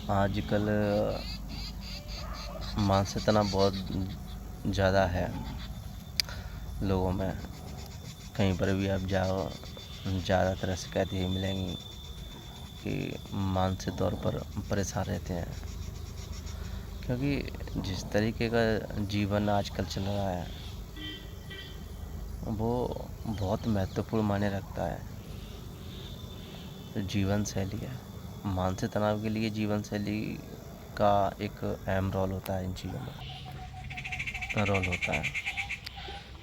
आजकल मानसिक तनाव बहुत ज़्यादा है लोगों में। कहीं पर भी आप जाओ, ज़्यादातर शिकायत यही मिलेंगी कि मानसिक तौर पर परेशान रहते हैं, क्योंकि जिस तरीके का जीवन आजकल चल रहा है वो बहुत महत्वपूर्ण मायने रखता है। जीवन शैली है, मानसिक तनाव के लिए जीवन शैली का एक अहम रोल होता है। इन चीज़ों में रोल होता है,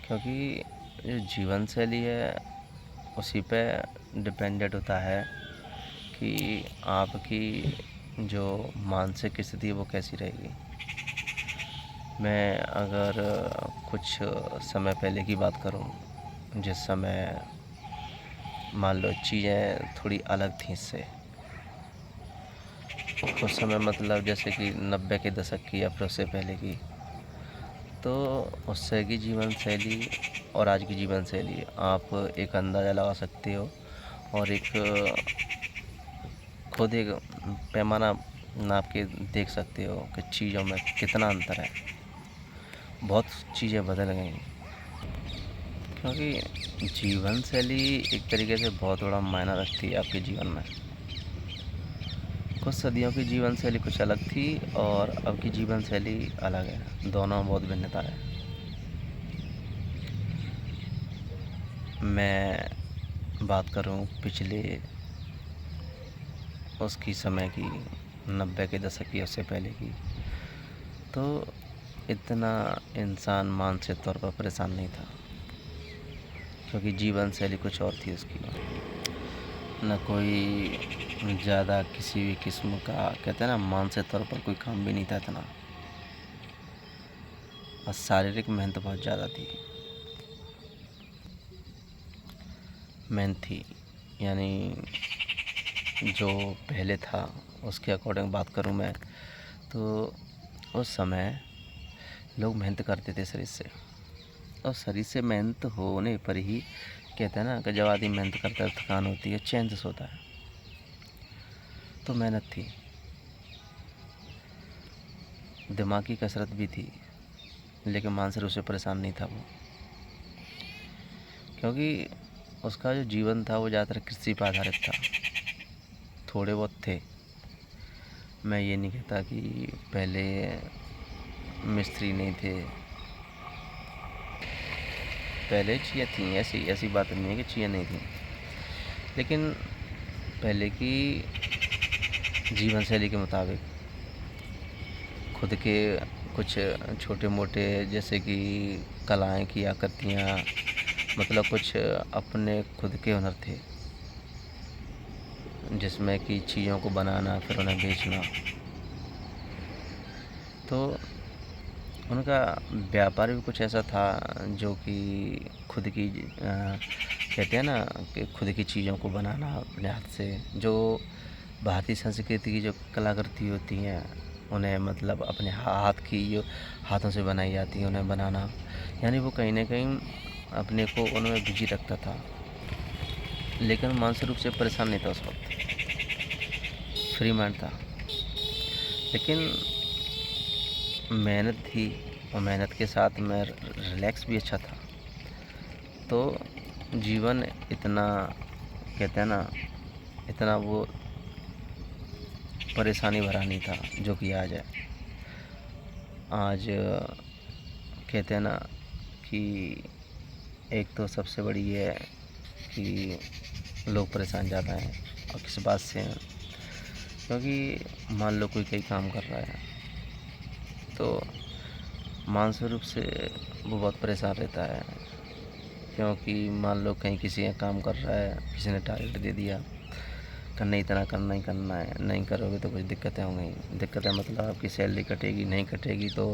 क्योंकि जो जीवन शैली है उसी पे डिपेंडेंट होता है कि आपकी जो मानसिक स्थिति है वो कैसी रहेगी। मैं अगर कुछ समय पहले की बात करूं, जिस समय मान लो चीज़ें थोड़ी अलग थी इससे, उस समय मतलब जैसे कि 90 के दशक की या फिर उससे पहले की, तो उससे की जीवन शैली और आज की जीवन शैली आप एक अंदाज़ा लगा सकते हो और एक खुद एक पैमाना नाप के देख सकते हो कि चीज़ों में कितना अंतर है। बहुत चीज़ें बदल गई, क्योंकि जीवन शैली एक तरीके से बहुत बड़ा मायना रखती है आपके जीवन में। कुछ सदियों की जीवन शैली कुछ अलग थी और अब की जीवन शैली अलग है, दोनों में बहुत भिन्नता है। मैं बात करूं पिछले उसकी समय की, 90 के दशक की, उससे पहले की, तो इतना इंसान मानसिक तौर पर परेशान नहीं था, क्योंकि जीवन शैली कुछ और थी उसकी। न कोई ज़्यादा किसी भी किस्म का, कहते हैं ना, मानसिक तौर पर कोई काम भी नहीं था इतना, और शारीरिक मेहनत बहुत ज़्यादा थी, मेहनत थी। यानी जो पहले था उसके अकॉर्डिंग बात करूं मैं, तो उस समय लोग मेहनत करते थे शरीर से, और शरीर से मेहनत होने पर ही, कहते हैं ना कि जब आदमी मेहनत करता है थकान होती है, चैन से सोता है। तो मेहनत थी, दिमागी कसरत भी थी, लेकिन मानसिक रूप से परेशान नहीं था वो, क्योंकि उसका जो जीवन था वो ज़्यादातर कृषि पर आधारित था। थोड़े बहुत थे, मैं ये नहीं कहता कि पहले मिस्त्री नहीं थे, पहले चीज़ें थी, ऐसी बात नहीं है कि चीज़ें नहीं थी, लेकिन पहले की जीवन शैली के मुताबिक खुद के कुछ छोटे मोटे, जैसे कि कलाएं किया करतियाँ, मतलब कुछ अपने खुद के हुनर थे, जिसमें कि चीज़ों को बनाना फिर उन्हें बेचना। तो उनका व्यापार भी कुछ ऐसा था जो कि खुद की कहते हैं ना कि खुद की चीज़ों को बनाना अपने हाथ से, जो भारतीय संस्कृति की जो कलाकृति होती हैं उन्हें, मतलब अपने हाथ की जो हाथों से बनाई जाती है उन्हें बनाना, यानी वो कहीं ना कहीं अपने को उनमें बिजी रखता था, लेकिन मानसिक रूप से परेशान नहीं था उस वक्त, फ्री माइंड था। लेकिन मेहनत थी, और मेहनत के साथ में रिलैक्स भी अच्छा था। तो जीवन इतना, कहते हैं ना, इतना वो परेशानी भरा नहीं था जो कि आज है। आज कहते हैं ना कि एक तो सबसे बड़ी ये है कि लोग परेशान ज़्यादा हैं, और किस बात से हैं, क्योंकि मान लो कोई कहीं काम कर रहा है तो मानसिक रूप से वो बहुत परेशान रहता है, क्योंकि मान लो कहीं किसी का काम कर रहा है, किसी ने टारगेट दे दिया करना, इतना करना ही करना है, नहीं करोगे तो कुछ दिक्कतें होंगी। दिक्कतें मतलब आपकी सैलरी कटेगी, नहीं कटेगी तो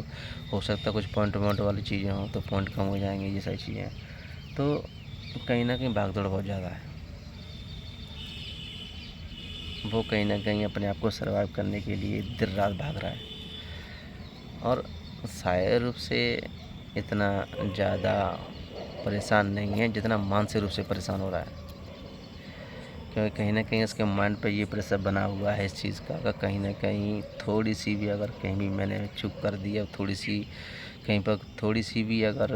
हो सकता है कुछ पॉइंट वॉइंट वाली चीज़ें हों तो पॉइंट कम हो जाएंगे, ये सारी चीज़ें। तो कहीं ना कहीं भागदौड़ बहुत ज़्यादा है, वो कहीं ना कहीं अपने आप को सर्वाइव करने के लिए दिन रात भाग रहा है, और शारीरिक रूप से इतना ज़्यादा परेशान नहीं है जितना मानसिक रूप से परेशान हो रहा है। क्योंकि कहीं न कहीं उसके माइंड पे ये प्रेशर बना हुआ है इस चीज़ का, अगर कहीं न कहीं थोड़ी-सी भी अगर कहीं भी मैंने चूक कर दी या थोड़ी-सी कहीं पर थोड़ी-सी भी अगर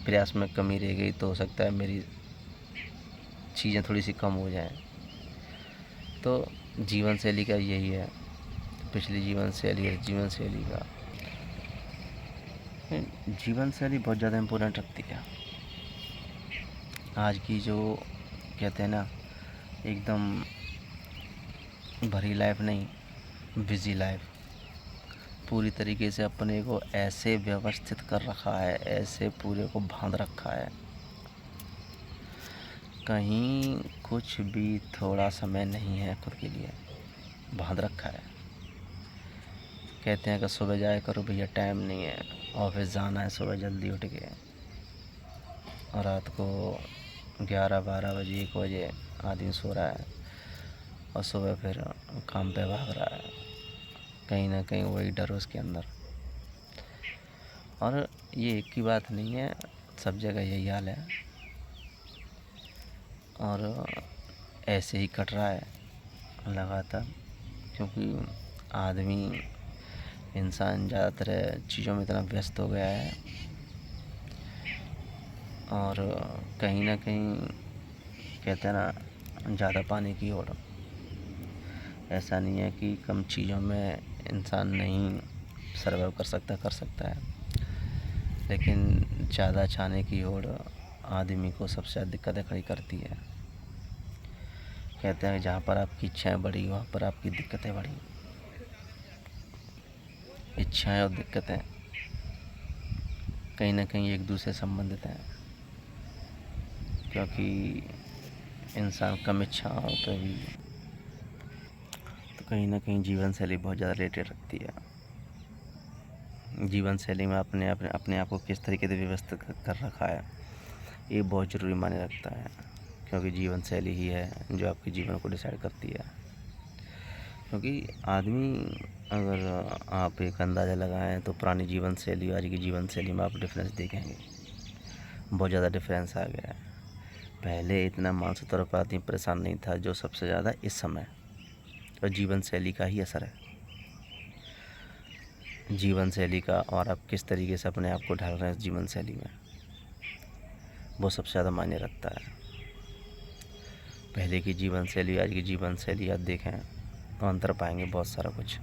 प्रयास में कमी रह गई तो हो सकता है मेरी चीज़ें थोड़ी-सी कम हो जाएँ। तो जीवन शैली का यही है, पिछली जीवन शैली है, जीवन शैली का जीवन शैली बहुत ज़्यादा इम्पोर्टेंट रखती है। आज की जो कहते हैं ना एकदम भरी लाइफ नहीं, बिज़ी लाइफ पूरी तरीके से अपने को ऐसे व्यवस्थित कर रखा है, ऐसे पूरे को बांध रखा है, कहीं कुछ भी थोड़ा समय नहीं है खुद के लिए, बांध रखा है। कहते हैं कि सुबह जाया करो भैया, टाइम नहीं है, ऑफिस जाना है सुबह जल्दी उठ के, और रात को 11-12 बजे 1 बजे आदमी सो रहा है और सुबह फिर काम पे भाग रहा है, कहीं ना कहीं वही डर उसके अंदर। और ये एक की बात नहीं है, सब जगह यही हाल है और ऐसे ही कट रहा है लगातार, क्योंकि आदमी इंसान ज़्यादातर चीज़ों में इतना व्यस्त हो गया है और कहीं ना कहीं कहते हैं ना ज़्यादा पाने की ओर। ऐसा नहीं है कि कम चीज़ों में इंसान नहीं सर्वाइव कर सकता है, लेकिन ज़्यादा चाहने की ओर आदमी को सबसे ज़्यादा दिक्कतें खड़ी करती है। कहते हैं जहाँ पर आपकी इच्छाएं बढ़ी वहाँ पर आपकी दिक्कतें बढ़ी। इच्छाएं और दिक्कतें कहीं ना कहीं एक दूसरे से संबंधित हैं, क्योंकि इंसान कम इच्छाओं पर भी तो कहीं ना कहीं जीवन शैली बहुत ज़्यादा रिलेटेड रखती है। जीवन शैली में अपने आप को किस तरीके से व्यवस्थित कर रखा है, ये बहुत ज़रूरी मायने रखता है, क्योंकि जीवन शैली ही है जो आपके जीवन को डिसाइड करती है। क्योंकि आदमी अगर आप एक अंदाज़ा लगाएं तो पुरानी जीवन शैली आज की जीवन शैली में आप डिफरेंस देखेंगे, बहुत ज़्यादा डिफरेंस आ गया है। पहले इतना मानसिक तौर पर आदमी परेशान नहीं था जो सबसे ज़्यादा इस समय, और जीवन शैली का ही असर है, जीवन शैली का, और आप किस तरीके से अपने आप को ढाल रहे हैं इस जीवन शैली में, वो सबसे ज़्यादा मायने रखता है। पहले की जीवन शैली आज की जीवन शैली आप देखें तो अंतर पाएंगे बहुत सारा कुछ।